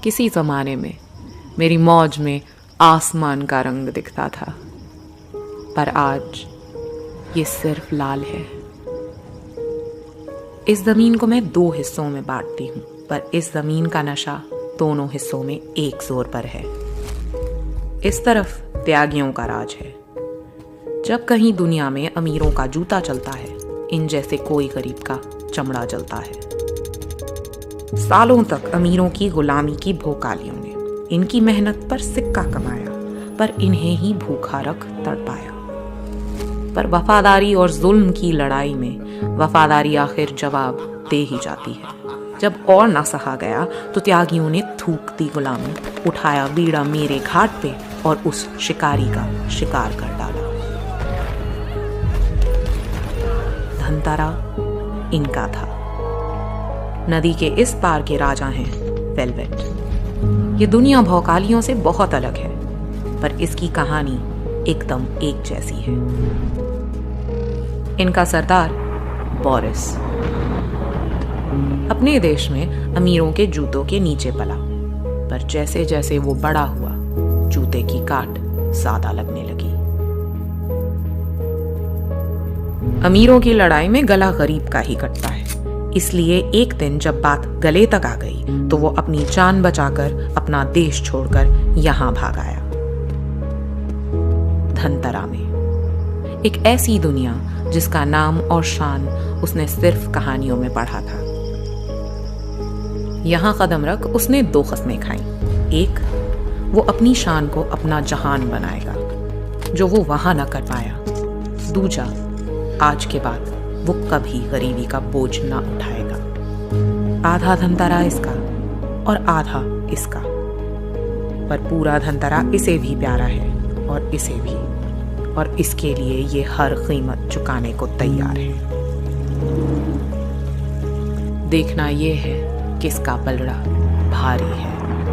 किसी ज़माने में मेरी मौज में आसमान का रंग दिखता था, पर आज ये सिर्फ लाल है। इस ज़मीन को मैं 2 हिस्सों में बांटती हूँ, पर इस ज़मीन का नशा दोनों हिस्सों में एक जोर पर है। इस तरफ त्यागियों का राज है। जब कहीं दुनिया में अमीरों का जूता चलता है, इन जैसे कोई गरीब का चमड़ा जलता है। सालों तक अमीरों की गुलामी की भोकालियों ने इनकी मेहनत पर सिक्का कमाया, पर इन्हें ही भूखा रख तड़पाया। पर वफादारी और जुल्म की लड़ाई में वफादारी आखिर जवाब दे ही जाती है। जब और ना सहा गया तो त्यागियों ने थूक दी गुलामी, उठाया बीड़ा मेरे घाट पे और उस शिकारी का शिकार कर डाला। धनतारा इनका था। नदी के इस पार के राजा हैं वेलवेट। ये दुनिया भौकालियों से बहुत अलग है, पर इसकी कहानी एकदम एक जैसी है। इनका सरदार बोरिस अपने देश में अमीरों के जूतों के नीचे पला, पर जैसे जैसे वो बड़ा हुआ, जूते की काट सादा लगने लगी। अमीरों की लड़ाई में गला गरीब का ही कटता है, इसलिए एक दिन जब बात गले तक आ गई तो वो अपनी जान बचाकर अपना देश छोड़कर यहां भाग आया, धनतरा में। एक ऐसी दुनिया जिसका नाम और शान उसने सिर्फ कहानियों में पढ़ा था। यहां कदम रख उसने 2 कस्में खाई। एक, वो अपनी शान को अपना जहान बनाएगा, जो वो वहां न कर पाया। दूजा, आज के बाद वो कभी गरीबी का बोझ ना उठाएगा। आधा धनतरा इसका और आधा इसका, पर पूरा धनतरा इसे भी प्यारा है और इसे भी, और इसके लिए ये हर कीमत चुकाने को तैयार है। देखना ये है किसका पलड़ा भारी है।